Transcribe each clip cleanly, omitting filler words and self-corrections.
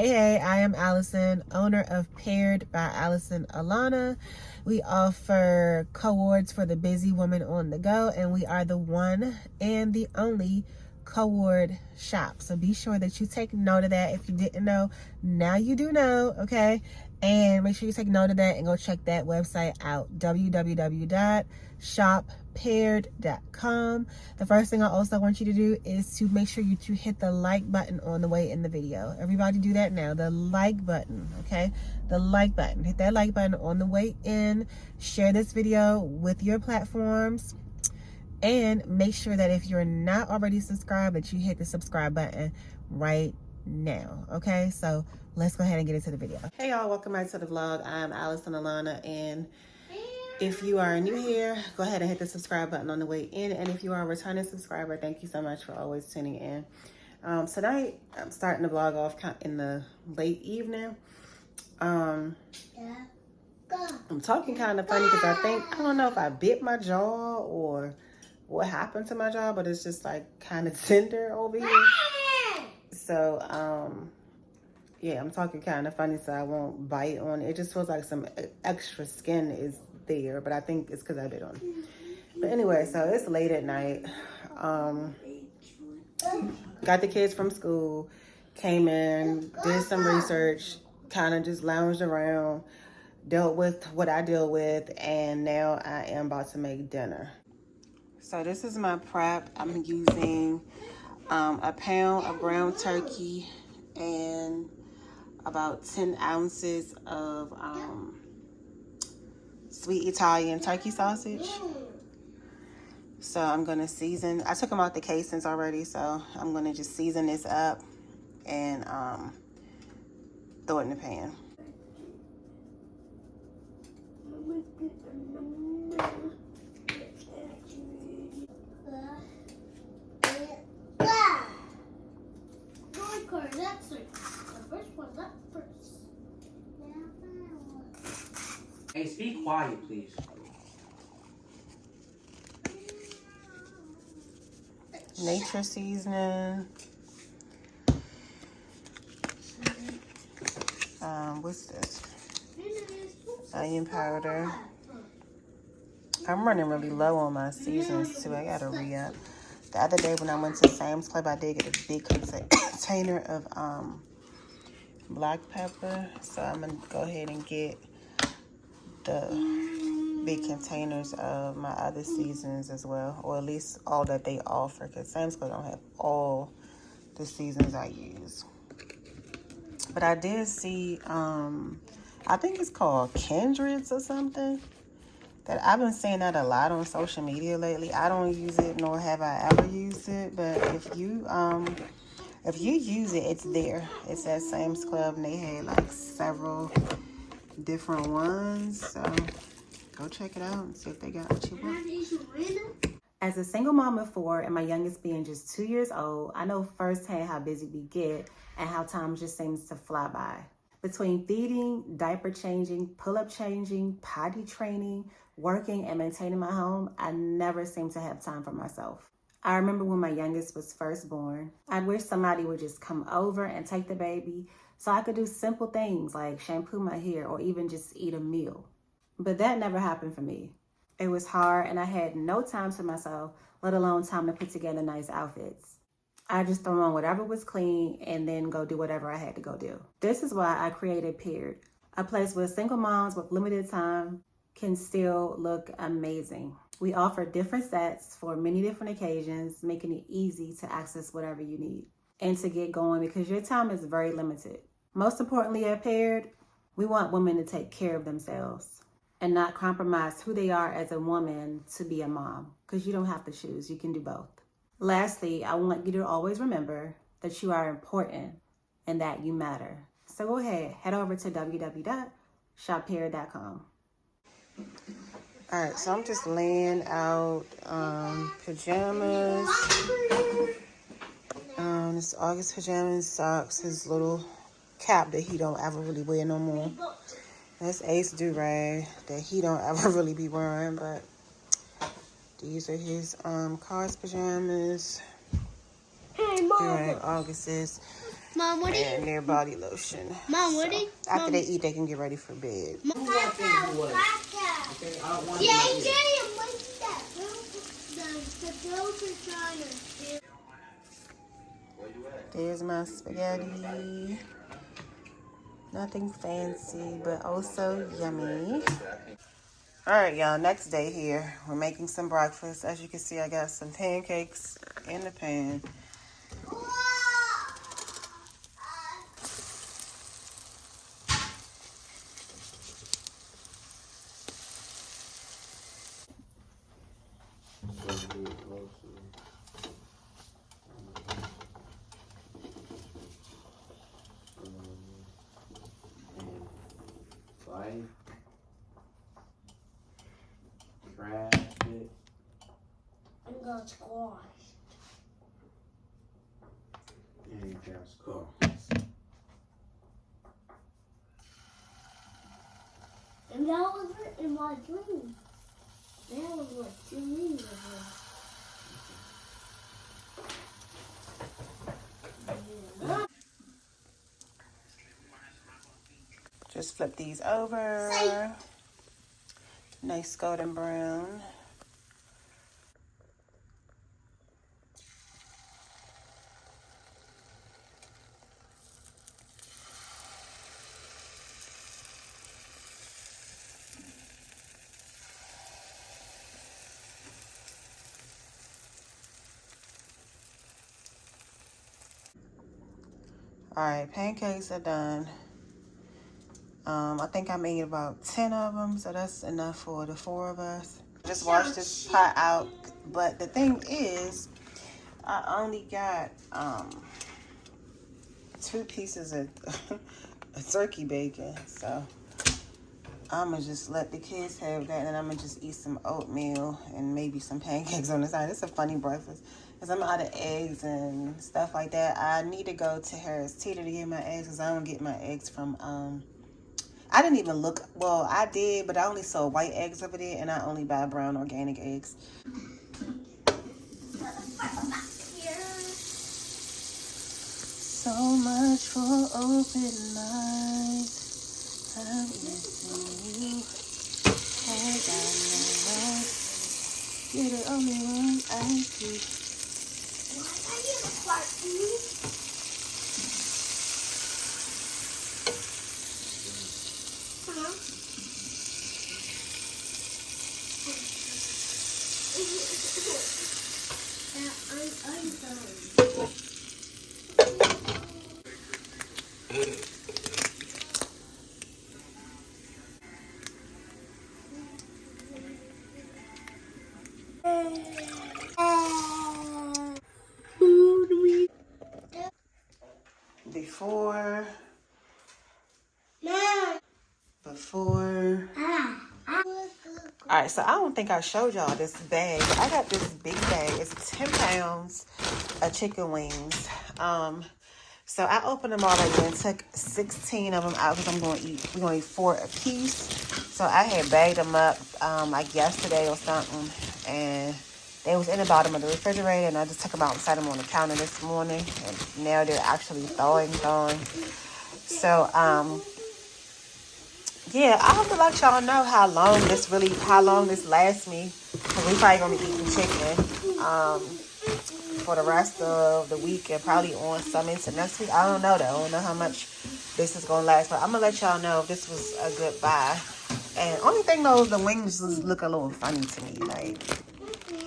Hey, I am Allison, owner of Paired by AllisonAlanna. We offer co-ords for the busy woman on the go, and we are the one and the only co-ord shop. So be sure that you take note of that. If you didn't know, now you do know, okay? And make sure you take note of that and go check that website out, www.shoppaired.com. The first thing I also want you to do is to make sure you hit the like button on the way in the video. Everybody do that now, the like button, okay? The like button. Hit that like button on the way in. Share this video with your platforms. And make sure that if you're not already subscribed, that you hit the subscribe button right now, okay? So let's go ahead and get into the video. Hey y'all, welcome back to the vlog. I'm AllisonAlanna, and if you are new here, go ahead and hit the subscribe button on the way in. And if you are a returning subscriber, thank you so much for always tuning in. Tonight, I'm starting the vlog off in the late evening. I'm talking kind of funny because I don't know if I bit my jaw or what happened to my jaw, but it's just like kind of tender over here. So, yeah, I'm talking kind of funny, so I won't bite on it. It just feels like some extra skin is there, but I think it's because I bit on it. But anyway, so it's late at night. Got the kids from school, came in, did some research, kind of just lounged around, dealt with what I deal with, and now I am about to make dinner. So this is my prep. I'm using a pound of ground turkey and about 10 ounces of sweet Italian turkey sausage. So I'm gonna season. I took them out the casings already, so I'm gonna just season this up and throw it in the pan. Hey, speak quiet, please. Nature seasoning. What's this? Onion powder. I'm running really low on my seasons too. I gotta re-up. The other day when I went to Sam's Club, I did get a big container of black pepper. So I'm gonna go ahead and get the big containers of my other seasons as well, or at least all that they offer, because Sam's Club don't have all the seasons I use. But I did see, I think it's called Kindred's or something. That I've been seeing that a lot on social media lately. I don't use it, nor have I ever used it. But if you use it, it's there. It's at Sam's Club, and they had like several different ones. So go check it out and see if they got what you want. As a single mom of 4 and my youngest being just 2 years old, I know firsthand how busy we get and how time just seems to fly by. Between feeding, diaper changing, pull-up changing, potty training, working, and maintaining my home, I never seem to have time for myself. I remember when my youngest was first born, I'd wish somebody would just come over and take the baby so I could do simple things like shampoo my hair or even just eat a meal. But that never happened for me. It was hard and I had no time to myself, let alone time to put together nice outfits. I just throw on whatever was clean and then go do whatever I had to go do. This is why I created Paired, a place where single moms with limited time can still look amazing. We offer different sets for many different occasions, making it easy to access whatever you need and to get going because your time is very limited. Most importantly at Paired, we want women to take care of themselves and not compromise who they are as a woman to be a mom, because you don't have to choose, you can do both. Lastly, I want you to always remember that you are important and that you matter. So go ahead, head over to www.shoppaired.com. All right, so I'm just laying out pajamas. This August pajamas, socks, his little cap that he don't ever really wear no more. That's Ace do-rag that he don't ever really be wearing, but these are his car's pajamas. Hey, Mom. August's. Mom, what and their body lotion. Mom, what So did after they eat, they can get ready for bed. Who walked in? Who was? Okay, I don't want to. There's my spaghetti. Nothing fancy, but also yummy. All right, y'all, next day here. We're making some breakfast. As you can see, I got some pancakes in the pan. Five. Traffic. I'm gonna squash. And just go. And that was in my dream. That was what 2 minutes ago. Just flip these over. Nice golden brown. All right, pancakes are done. I think I made about 10 of them, so that's enough for the 4 of us. Just wash this pot out, but the thing is, I only got 2 pieces of turkey bacon, so I'm gonna just let the kids have that, and I'm gonna just eat some oatmeal and maybe some pancakes on the side. It's a funny breakfast because I'm out of eggs and stuff like that. I need to go to Harris Teeter to get my eggs because I don't get my eggs from I didn't even look. Well, I did, but I only saw white eggs over there, and I only buy brown organic eggs. So much for open mind. I'm missing you. I got no rest. You're the only one I see. Before. All right, so I don't think I showed y'all this bag. I got this big bag. It's 10 pounds of chicken wings. So I opened them already and took 16 of them out because we're gonna eat 4 a piece. So I had bagged them up like yesterday or something, and they was in the bottom of the refrigerator, and I just took them out and set them on the counter this morning, and now they're actually thawing. So yeah, I have to let y'all know how long this lasts me, because we probably gonna be eating chicken for the rest of the week and probably on some into next week. I don't know though. I don't know how much this is gonna last, but I'm gonna let y'all know if this was a good buy. And only thing though, the wings just look a little funny to me. Like,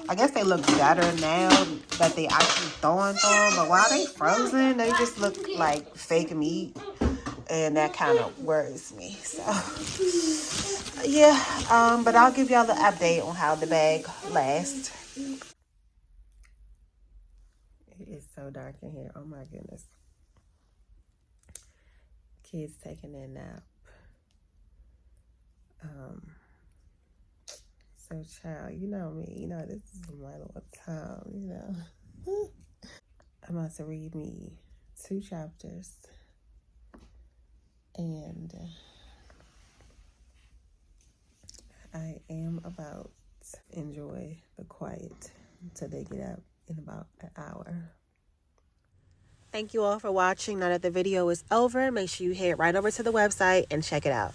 I guess they look better now that they actually thawing, but while they frozen, they just look like fake meat, and that kind of worries me. So yeah, but I'll give y'all the update on how the bag lasts. It is so dark in here. Oh my goodness. Kids taking a nap. So child, you know me, this is my little time, I'm about to read me 2 chapters, and I am about to enjoy the quiet until they get up in about an hour. Thank you all for watching. Now that the video is over, make sure you head right over to the website and check it out.